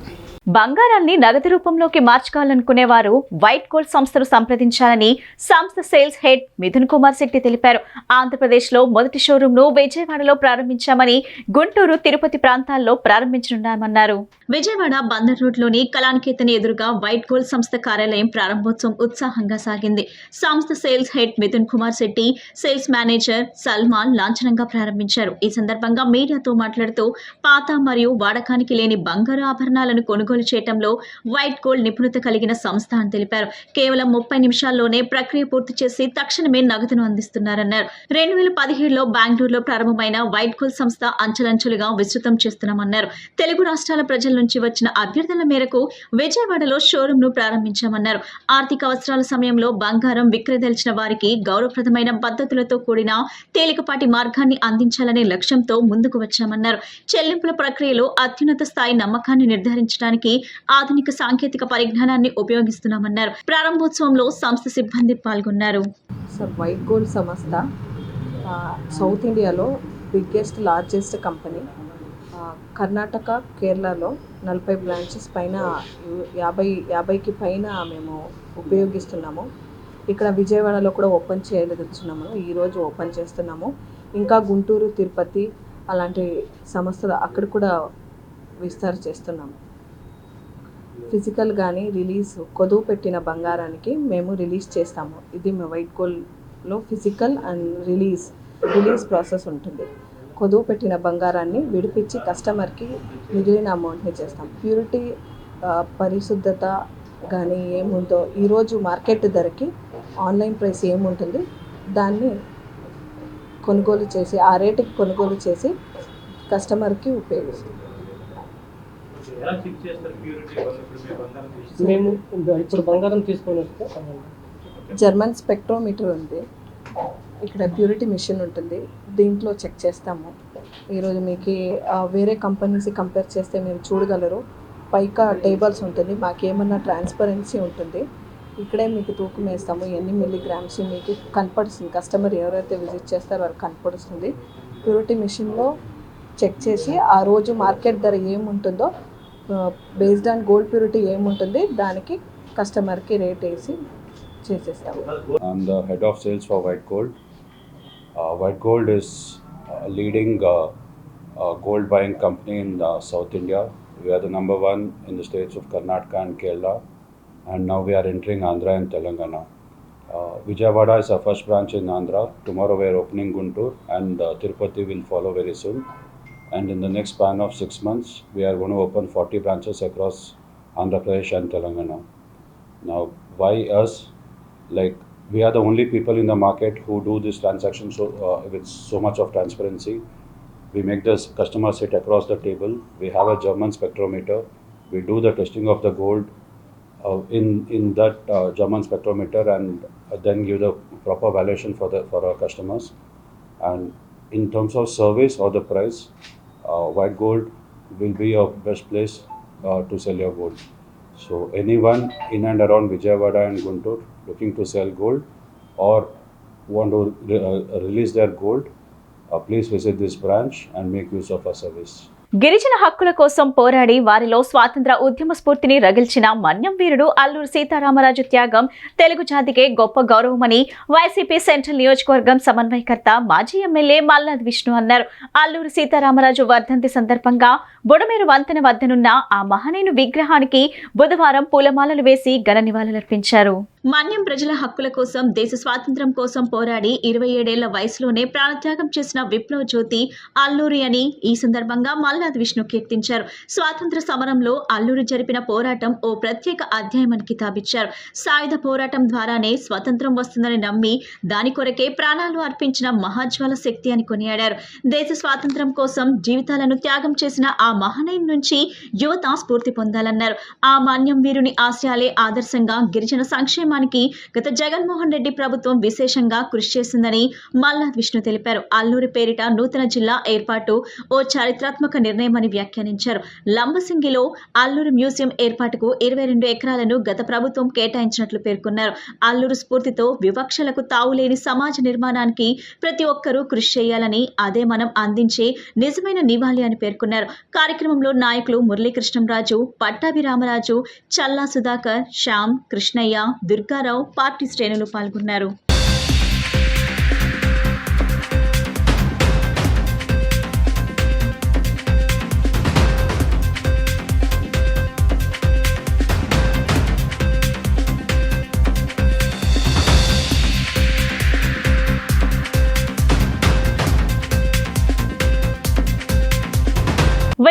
బంగారాన్ని నగదు రూపంలోకి మార్చుకోవాలనుకునేవారు వైట్ గోల్డ్ సంస్థను సంప్రదించాలని సంస్థ సేల్స్ హెడ్ మిథున్ కుమార్ శెట్టి తెలిపారు. ఆంధ్రప్రదేశ్లో మొదటి షోరూంను విజయవాడలో ప్రారంభించామని, గుంటూరు, తిరుపతి ప్రాంతాల్లో ప్రారంభించనున్నామన్నారు. విజయవాడ బందర్ రోడ్లోని కళానికేతన్ ఎదురుగా వైట్ గోల్డ్ సంస్థ కార్యాలయం ప్రారంభోత్సవం ఉత్సాహంగా సాగింది. సంస్థ sales head Mithun Kumar Shetty, sales manager Salman లాంఛనంగా ప్రారంభించారు. ఈ సందర్భంగా మీడియాతో మాట్లాడుతూ పాత మరియు వాడకానికి లేని బంగారు ఆభరణాలను కొనుగోలు కొనుగోలు చేయడంలో వైట్ గోల్డ్ నిపుణత కలిగిన సంస్థ అని తెలిపారు. కేవలం 30 నిమిషాల్లోనే ప్రక్రియ పూర్తి చేసి తక్షణమే నగదును అందిస్తున్నారన్నారు. 2017లో బెంగళూరులో ప్రారంభమైన వైట్ గోల్డ్ సంస్థ అంచెలంచెలుగా విస్తృతం చేస్తున్నామన్నారు. తెలుగు రాష్ట్రాల ప్రజల నుంచి వచ్చిన అభ్యర్థనల మేరకు విజయవాడలో షోరూమ్ ను ప్రారంభించామన్నారు. ఆర్థిక అవసరాల సమయంలో బంగారం విక్రయదలిచిన వారికి గౌరవప్రదమైన పద్ధతులతో కూడిన తేలికపాటి మార్గాన్ని అందించాలనే లక్ష్యంతో ముందుకు వచ్చామన్నారు. చెల్లింపుల ప్రక్రియలో అత్యున్నత స్థాయి నమ్మకాన్ని నిర్ధారించడానికి ఆధునిక సాంకేతిక పరిజ్ఞానాన్ని ఉపయోగిస్తున్నామన్నారు. ప్రారంభోత్సవంలో సంస్థ సిబ్బంది పాల్గొన్నారు. వైట్ గోల్డ్ సంస్థ సౌత్ ఇండియాలో బిగ్గెస్ట్ లార్జెస్ట్ కంపెనీ. కర్ణాటక, కేరళలో 40 బ్రాంచెస్ పైన 50కి పైన మేము ఉపయోగిస్తున్నాము. ఇక్కడ విజయవాడలో కూడా ఓపెన్ చేయదలుచున్నాము. ఈరోజు ఓపెన్ చేస్తున్నాము. ఇంకా గుంటూరు, తిరుపతి అలాంటి సంస్థలు అక్కడ కూడా విస్తరణ చేస్తున్నాము. ఫిజికల్ కానీ రిలీజ్ కొదువు పెట్టిన బంగారానికి మేము రిలీజ్ చేస్తాము. ఇది మేము వైట్ గోల్డ్లో ఫిజికల్ అండ్ రిలీజ్ ప్రాసెస్ ఉంటుంది. కొదువు పెట్టిన బంగారాన్ని విడిపించి కస్టమర్కి మిగిలిన అమౌంట్ని చేస్తాం. ప్యూరిటీ, పరిశుద్ధత కానీ ఏముందో ఈరోజు మార్కెట్ ధరకి ఆన్లైన్ ప్రైస్ ఏముంటుంది దాన్ని కొనుగోలు చేసి ఆ రేటుకి కొనుగోలు చేసి కస్టమర్కి ఉపయోగిస్తాం. మేము ఇప్పుడు బంగారం తీసుకొని వస్తే జర్మన్ స్పెక్ట్రోమీటర్ ఉంది. ఇక్కడ ప్యూరిటీ మిషన్ ఉంటుంది. దీంట్లో చెక్ చేస్తాము. ఈరోజు మీకు వేరే కంపెనీస్ కంపేర్ చేస్తే మీరు చూడగలరు. పైకా టేబుల్స్ ఉంటుంది. మాకు ఏమన్నా ట్రాన్స్పరెన్సీ ఉంటుంది. ఇక్కడే మీకు తూకం వేస్తాము. ఎన్ని మిల్లీగ్రామ్స్ మీకు కనపడుతుంది. కస్టమర్ ఎవరైతే విజిట్ చేస్తారో వారికి కనపడుతుంది. ప్యూరిటీ మిషన్లో చెక్ చేసి ఆ రోజు మార్కెట్ ధర ఏముంటుందో బేస్డ్ ఆన్ గోల్డ్ ప్యూరిటీ ఏముంటుంది దానికి కస్టమర్కి రేట్ వేసి చేసేస్తాము. I'm the head of sales for White Gold. White Gold is a leading gold buying company in South India. We are the number one in the states of Karnataka and Kerala, and now we are entering Andhra and Telangana. Vijayawada is our first branch in Andhra. Tomorrow we are opening Guntur, and Tirupati will follow very soon. And in the next span of 6 months, we are going to open 40 branches across Andhra Pradesh and Telangana. Now, why us? Like, we are the only people in the market who do this transaction with so much of transparency. We make the customer sit across the table. We have a German spectrometer. We do the testing of the gold in that German spectrometer, and then give the proper valuation for our customers. And in terms of service or the price, White Gold will be your best place to sell your gold. So anyone in and around Vijayawada and Guntur looking to sell gold or want to release their gold, please visit this branch and make use of our service. గిరిజన హక్కుల కోసం పోరాడి వారిలో స్వాతంత్ర ఉద్యమ స్ఫూర్తిని రగిల్చిన మన్యం వీరుడు అల్లూరి సీతారామరాజు త్యాగం తెలుగు జాతికే గొప్ప గౌరవమని వైసీపీ సెంట్రల్ నియోజకవర్గం సమన్వయకర్త మాజీ ఎమ్మెల్యే మల్లాది విష్ణు అన్నారు. అల్లూరి సీతారామరాజు వర్ధంతి సందర్భంగా బుడమేరు వంతెన వద్దనున్న ఆ మహనీయుని విగ్రహానికి బుధవారం పూలమాలలు వేసి ఘన నివాళులర్పించారు. మన్యం ప్రజల హక్కుల కోసం, దేశ స్వాతంత్ర్యం కోసం పోరాడి 27 ఏళ్ల వయసులోనే ప్రాణత్యాగం చేసిన విప్లవ జ్యోతి అల్లూరి అని ఈ సందర్భంగా మల్లాది విష్ణు కీర్తించారు. స్వాతంత్ర సమరంలో అల్లూరి జరిపిన పోరాటం ఓ ప్రత్యేక అధ్యాయమని కితాబిచ్చారు. సాయుధ పోరాటం ద్వారానే స్వతంత్రం వస్తుందని నమ్మి దాని కొరకే ప్రాణాలు అర్పించిన మహాజ్వాల శక్తి అని కొనియాడారు. దేశ స్వాతంత్ర్యం కోసం జీవితాలను త్యాగం చేసిన ఆ మహనీయుని నుంచి యువత స్ఫూర్తి పొందాలన్నారు. ఆ మన్యం వీరుని ఆశయాలే ఆదర్శంగా గిరిజన సంక్షేమ గత జగన్మోహన్ రెడ్డి ప్రభుత్వం విశేషంగా కృషి చేసిందని మల్లాది విష్ణు తెలిపారు. అల్లూరి పేరిట నూతన జిల్లా ఏర్పాటు ఓ చారిత్రాత్మక నిర్ణయమని వ్యాఖ్యానించారు. లంబసింగిలో అల్లూరి మ్యూజియం ఏర్పాటుకు 22 ఎకరాలను గత ప్రభుత్వం కేటాయించినట్లు పేర్కొన్నారు. అల్లూరు స్ఫూర్తితో వివక్షలకు తావులేని సమాజ నిర్మాణానికి ప్రతి ఒక్కరూ కృషి చేయాలని, అదే మనం అందించే నిజమైన నివాళి అని పేర్కొన్నారు. కార్యక్రమంలో నాయకులు మురళీకృష్ణంరాజు, పట్టాభిరామరాజు, చల్లా సుధాకర్, శ్యామ్, కృష్ణయ్య, దుర్గారావు, పార్టీ శ్రేణులు పాల్గొన్నారు.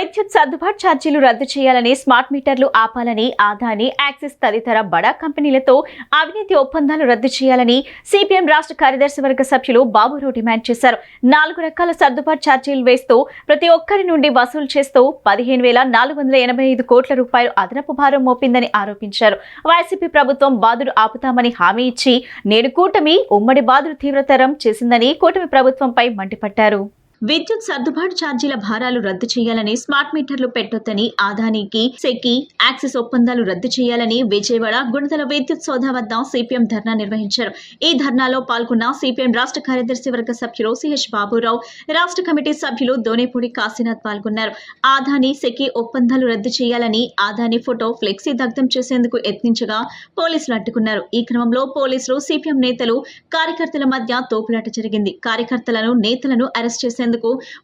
విద్యుత్ సర్దుబాటు ఛార్జీలు రద్దు చేయాలని, స్మార్ట్ మీటర్లు ఆపాలని, ఆదాని, యాక్సిస్ తదితర బడా కంపెనీలతో అవినీతి ఒప్పందాలు రద్దు చేయాలని సిపిఎం రాష్ట్ర కార్యదర్శి వర్గ సభ్యులు బాబురావు డిమాండ్ చేశారు. 4 రకాల సర్దుబాటు ఛార్జీలు వేస్తూ ప్రతి ఒక్కరి నుండి వసూలు చేస్తూ 15,485 కోట్ల రూపాయలు అదనపు భారం మోపిందని ఆరోపించారు. వైసీపీ ప్రభుత్వం బాధుడు ఆపుతామని హామీ ఇచ్చి నేడు కూటమి ఉమ్మడి బాధుడు తీవ్రతరం చేసిందని కూటమి ప్రభుత్వంపై మండిపడ్డారు. విద్యుత్ సర్దుబాటు ఛార్జీల భారాలు రద్దు చేయాలని, స్మార్ట్ మీటర్లు పెట్టొద్దని, ఆదానికి, సెకి, యాక్సిస్ ఒప్పందాలు రద్దు చేయాలని విజయవాడ గుణదల విద్యుత్ సౌధ వద్ద సిపిఎం ధర్నా నిర్వహించారు. ఈ ధర్నాలో పాల్గొన్న సిపిఎం రాష్ట్ర కార్యదర్శి వర్గ సభ్యులు సిహెచ్ బాబురావు, రాష్ట్ర కమిటీ సభ్యులు దోనేపూడి కాశీనాథ్ పాల్గొన్నారు. ఆదాని, సెకి ఒప్పందాలు రద్దు చేయాలని ఆదాని ఫోటో ఫ్లెక్సీ దగ్ధం చేసేందుకు యత్నించగా పోలీసులు అడ్డుకున్నారు. ఈ క్రమంలో పోలీసులు, సిపిఎం నేతలు, కార్యకర్తల మధ్య తోపులాట జరిగింది. కార్యకర్తలను, నేతలను అరెస్ట్ చేసేందుకు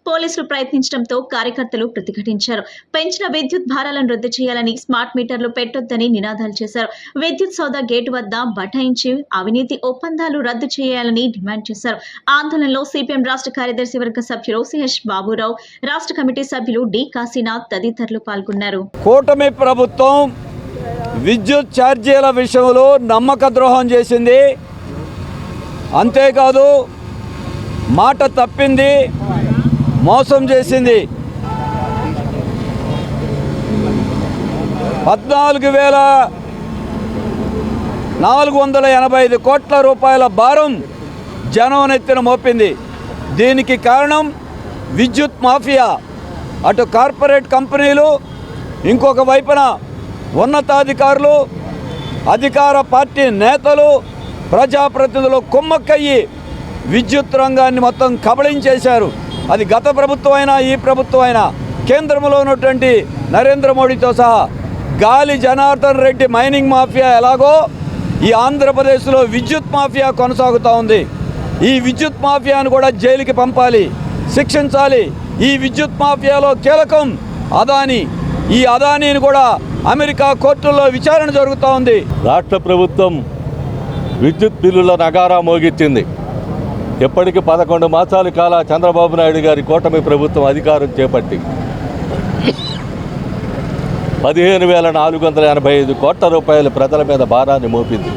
పోలీసులు ప్రయత్నించడంతో కార్యకర్తలు ప్రతిఘటించారు. పెంచిన విద్యుత్ భారాలను రద్దు చేయాలని, స్మార్ట్ మీటర్లు పెట్టొద్దని నినాదాలు చేశారు. విద్యుత్ సౌద గేటు వద్ద బటాయించి అవినీతి ఒప్పందాలు రద్దు చేయాలని డిమాండ్ చేశారు. ఆందోళనలో సిపిఎం రాష్ట్ర కార్యదర్శి వర్గ సభ్యులు సిహెచ్ బాబురావు, రాష్ట్ర కమిటీ సభ్యులు డి కాశీనాథ్ తదితరులు పాల్గొన్నారు. కూటమి ప్రభుత్వం విద్యుత్ ఛార్జీల విషయంలో నమ్మక ద్రోహం చేసింది. అంతేకాదు మాట తప్పింది, మోసం చేసింది. 14,485 కోట్ల రూపాయల భారం జనం నెత్తిన మోపింది. దీనికి కారణం విద్యుత్ మాఫియా. అటు కార్పొరేట్ కంపెనీలు, ఇంకొక వైపున ఉన్నతాధికారులు, అధికార పార్టీ నేతలు, ప్రజాప్రతినిధులు కుమ్మక్కయ్యి విద్యుత్ రంగాన్ని మొత్తం కబళించేశారు. అది గత ప్రభుత్వం అయినా, ఈ ప్రభుత్వం అయినా, కేంద్రంలో ఉన్నటువంటి నరేంద్ర మోడీతో సహా. గాలి జనార్దన్ రెడ్డి మైనింగ్ మాఫియా ఎలాగో ఈ ఆంధ్రప్రదేశ్లో విద్యుత్ మాఫియా కొనసాగుతూ ఉంది. ఈ విద్యుత్ మాఫియాను కూడా జైలుకి పంపాలి, శిక్షించాలి. ఈ విద్యుత్ మాఫియాలో కీలకం అదానీ. ఈ అదానీని కూడా అమెరికా కోర్టుల్లో విచారణ జరుగుతూ ఉంది. రాష్ట్ర ప్రభుత్వం విద్యుత్ బిల్లుల నగారా మోగించింది. ఎప్పటికీ 11 మాసాల కాల చంద్రబాబు నాయుడు గారి కూటమి ప్రభుత్వం అధికారం చేపట్టి 15,485 కోట్ల రూపాయల ప్రజల మీద భారాన్ని మోపింది.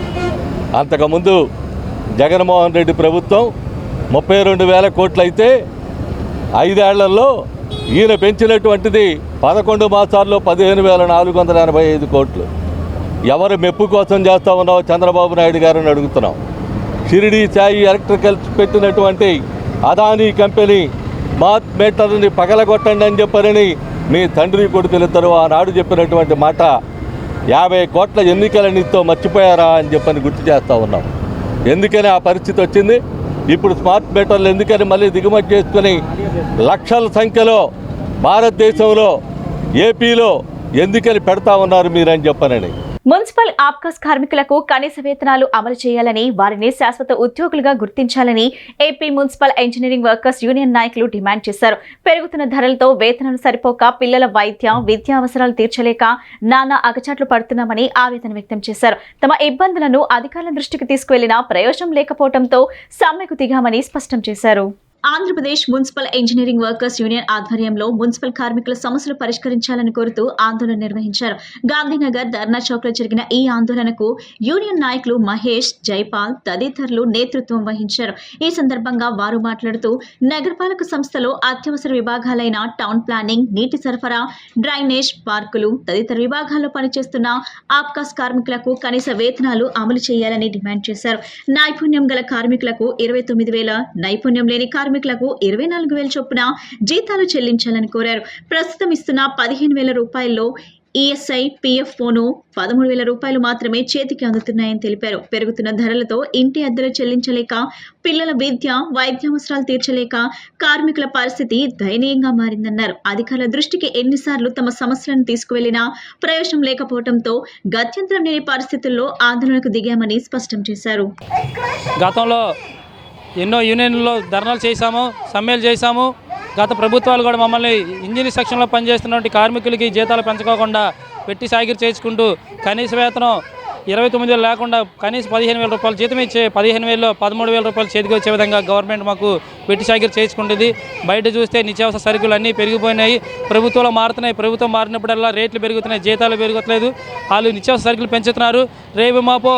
అంతకుముందు జగన్మోహన్ రెడ్డి ప్రభుత్వం 32,000 కోట్లు అయితే 5 ఏళ్లలో ఈయన పెంచినటువంటిది 11 మాసాల్లో 15,485 కోట్లు. ఎవరు మెప్పు కోసం చేస్తూ ఉన్నావు చంద్రబాబు నాయుడు గారిని అడుగుతున్నాం. షిరిడి సాయి ఎలక్ట్రికల్స్ పెట్టినటువంటి అదానీ కంపెనీ స్మార్ట్ మీటర్ని పగలగొట్టండి అని చెప్పారని మీ తండ్రి కొడుకులిద్దరూ ఆనాడు చెప్పినటువంటి మాట 50 కోట్ల ఎన్నికల నీతో మర్చిపోయారా అని చెప్పని గుర్తు చేస్తూ ఉన్నాం. ఎందుకని ఆ పరిస్థితి వచ్చింది? ఇప్పుడు స్మార్ట్ మీటర్లు ఎందుకని మళ్ళీ దిగుమతి చేసుకుని లక్షల సంఖ్యలో భారతదేశంలో, ఏపీలో ఎందుకని పెడతా ఉన్నారు మీరని చెప్పనని. మున్సిపల్ ఆప్కాస్ కార్మికులకు కనీస వేతనాలు అమలు చేయాలని, వారిని శాశ్వత ఉద్యోగులుగా గుర్తించాలని AP municipal engineering workers union నాయకులు డిమాండ్ చేశారు. పెరుగుతున్న ధరలతో వేతనాలు సరిపోక పిల్లల వైద్య, విద్యా అవసరాలు తీర్చలేక నానా అగచాట్లు పడుతున్నామని ఆవేదన వ్యక్తం చేశారు. తమ ఇబ్బందులను అధికారుల దృష్టికి తీసుకువెళ్లినా ప్రయోజనం లేకపోవడంతో సమ్మెకు దిగామని స్పష్టం చేశారు. Andhra Pradesh municipal engineering workers union ఆధ్వర్యంలో మున్సిపల్ కార్మికుల సమస్యలు పరిష్కరించాలని కోరుతూ ఆందోళన నిర్వహించారు. గాంధీనగర్ ధర్నా చౌక్ లో జరిగిన ఈ ఆందోళనకు యూనియన్ నాయకులు మహేష్, జైపాల్ తదితరులు నేతృత్వం వహించారు. ఈ సందర్భంగా వారు మాట్లాడుతూ నగరపాలక సంస్థలో అత్యవసర విభాగాలైన టౌన్ ప్లానింగ్, నీటి సరఫరా, డ్రైనేజ్, పార్కులు తదితర విభాగాల్లో పనిచేస్తున్న ఆప్కాస్ కార్మికులకు కనీస వేతనాలు అమలు చేయాలని డిమాండ్ చేశారు. నైపుణ్యం గల కార్మికులకు 29,000, నైపుణ్యం లేని కార్మికులకు 24,000 చొప్పున జీతాలు చెల్లించాలని కోరారు. ప్రస్తుతం ఇస్తున్న 15,000 రూపాయల్లో ఈఎస్ఐ, పిఎఫ్ పోను 13,000 రూపాయలు మాత్రమే చేతికి అందుతున్నాయని తెలిపారు. పెరుగుతున్న ధరలతో ఇంటి అద్దెలు చెల్లించలేక, పిల్లల విద్య, వైద్యావసరాలు తీర్చలేక కార్మికుల పరిస్థితి దయనీయంగా మారిందన్నారు. అధికారుల దృష్టికి ఎన్నిసార్లు తమ సమస్యలను తీసుకువెళ్లినా ప్రయోజనం లేకపోవడంతో గత్యంతరం లేని పరిస్థితుల్లో ఆందోళనకు దిగామని స్పష్టం చేశారు. గతంలో ఎన్నో యూనియన్లో ధర్నాలు చేశాము, సమ్మెలు చేశాము. గత ప్రభుత్వాలు కూడా మమ్మల్ని ఇంజనీరింగ్ సెక్షన్లో పనిచేస్తున్నటువంటి కార్మికులకి జీతాలు పెంచుకోకుండా పెట్టి సాగిరి చేసుకుంటూ కనీస వేతనం 29,000 లేకుండా కనీసం 15,000 రూపాయలు జీతం ఇచ్చే 15,000లో 13,000 రూపాయలు చేతికి వచ్చే విధంగా గవర్నమెంట్ మాకు వెట్టి చాకిరీ చేసుకుంటుంది. బయట చూస్తే నిత్యావసర సరుకులు అన్నీ పెరిగిపోయినాయి. ప్రభుత్వాలు మారుతున్నాయి. ప్రభుత్వం మారినప్పుడల్లా రేట్లు పెరుగుతున్నాయి, జీతాలు పెరగట్లేదు. వాళ్ళు నిత్యావసర సరుకులు పెంచుతున్నారు. రేపు మాపో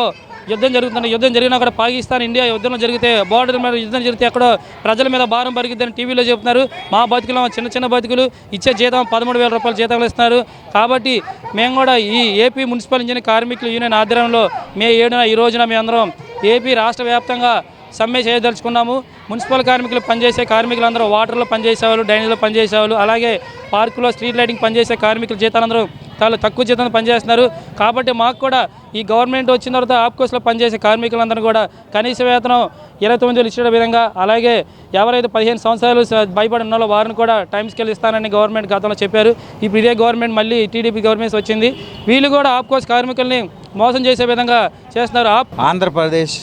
యుద్ధం జరుగుతుంది. యుద్ధం జరిగినా కూడా పాకిస్తాన్ ఇండియా యుద్ధంలో జరిగితే బోర్డర్ మీద యుద్ధం జరిగితే అక్కడ ప్రజల మీద భారం పెరిగిద్దని టీవీలో చెప్తున్నారు. మా బతుకులు చిన్న బతుకులు ఇచ్చే జీతం 13,000 రూపాయలు జీతాలు ఇస్తున్నారు. కాబట్టి మేము కూడా ఈ ఏపీ మున్సిపల్ ఇంజనీరింగ్ కార్మికుల యూనియన్ ఆధ్వర్యంలో మే 7న ఈ రోజున మేమందరం ఏపీ రాష్ట్ర వ్యాప్తంగా సమ్మె చేయదలుచుకున్నాము. మున్సిపల్ కార్మికులు పనిచేసే కార్మికులందరూ వాటర్లో పనిచేసేవాళ్ళు, డ్రైనేజ్లో పనిచేసేవాళ్ళు, అలాగే పార్కులో స్ట్రీట్ లైటింగ్ పనిచేసే కార్మికుల జీతాలందరూ చాలా తక్కువ జీతం పనిచేస్తున్నారు. కాబట్టి మాకు కూడా ఈ గవర్నమెంట్ వచ్చిన తర్వాత ఆప్కోస్లో పనిచేసే కార్మికులందరూ కూడా కనీస వేతనం 29,000 ఇచ్చే విధంగా, అలాగే ఎవరైతే 15 సంవత్సరాలు భయపడి ఉన్నారో వారిని కూడా టైం స్కేల్ ఇస్తానని గవర్నమెంట్ గతంలో చెప్పారు. ఇప్పుడు ఇదే గవర్నమెంట్ మళ్ళీ టీడీపీ గవర్నమెంట్ వచ్చింది. వీళ్ళు కూడా ఆప్కోస్ కార్మికుల్ని మోసం చేసే విధంగా చేస్తున్నారు. ఆంధ్రప్రదేశ్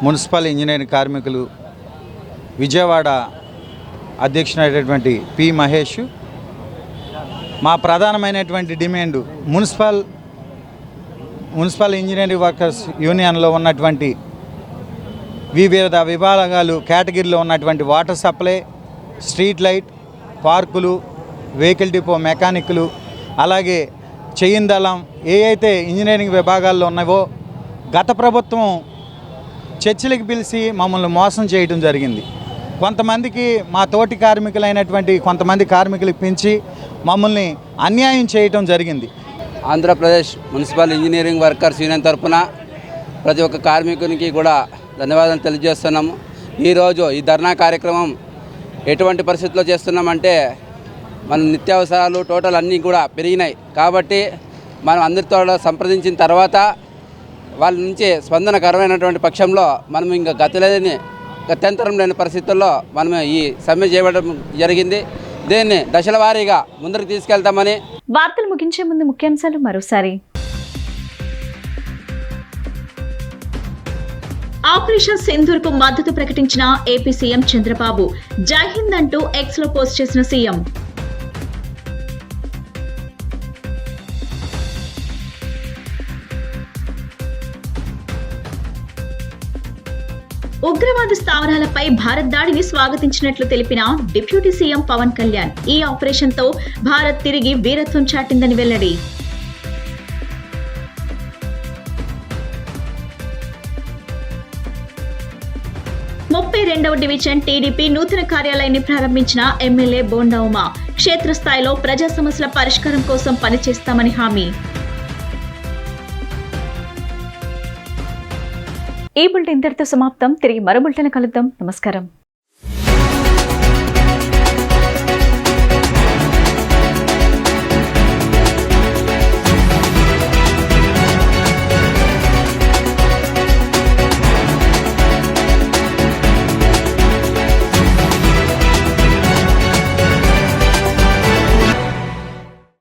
మున్సిపల్ ఇంజనీరింగ్ కార్మికులు విజయవాడ అధ్యక్షుడైనటువంటి పి మహేష్, మా ప్రధానమైనటువంటి డిమాండ్ మున్సిపల్ ఇంజనీరింగ్ వర్కర్స్ యూనియన్లో ఉన్నటువంటి వివిధ విభాగాలు కేటగిరీలో ఉన్నటువంటి వాటర్ సప్లై, స్ట్రీట్ లైట్, పార్కులు, వెహికల్ డిపో మెకానిక్లు, అలాగే చేయిందళం ఏ అయితే ఇంజనీరింగ్ విభాగాల్లో ఉన్నావో గత ప్రభుత్వం చర్చలకు పిలిచి మమ్మల్ని మోసం చేయడం జరిగింది. కొంతమందికి మా తోటి కార్మికులైనటువంటి కొంతమంది కార్మికులకు పెంచి మమ్మల్ని అన్యాయం చేయటం జరిగింది. Andhra Pradesh municipal engineering workers union తరఫున ప్రతి ఒక్క కార్మికునికి కూడా ధన్యవాదాలు తెలియజేస్తున్నాము. ఈరోజు ఈ ధర్నా కార్యక్రమం ఎటువంటి పరిస్థితుల్లో చేస్తున్నామంటే మన నిత్యావసరాలు టోటల్ అన్నీ కూడా పెరిగినాయి. కాబట్టి మనం అందరితో సంప్రదించిన తర్వాత వాళ్ళ నుంచి స్పందనకరమైనటువంటి పక్షంలో మనం ఇంకా గత్యంతరం లేని పరిస్థితుల్లో మనం ఈ సమ్మె చేయడం జరిగింది. దీన్ని దశల వారీగా ముందుకు తీసుకెళ్తామని. వార్తలు ముగించే ముందు ముఖ్యాంశాలు మరోసారి. ఆపరేషన్ సింధూర్ కు మద్దతు ప్రకటించిన ఏపీ సీఎం చంద్రబాబు. జై హింద్ అంటూ ఎక్స్ లో పోస్ట్ చేసిన సీఎం. ఉగ్రవాద స్థావరాలపై భారత్ దాడిని స్వాగతించినట్లు తెలిపిన డిప్యూటీ సీఎం పవన్ కళ్యాణ్. ఈ ఆపరేషన్ తో భారత్ తిరిగి వీరత్వం చాటిందని వెల్లడి. ముప్పై 32వ డివిజన్ టీడీపీ నూతన కార్యాలయాన్ని ప్రారంభించిన ఎమ్మెల్యే బోండా ఉమా. క్షేత్రస్థాయిలో ప్రజా సమస్యల పరిష్కారం కోసం పనిచేస్తామని హామీ. ఈ బులెటిన్ ఇంతటితో సమాప్తం. తిరిగి మరో బులెటిన్ కలుద్దాం. నమస్కారం.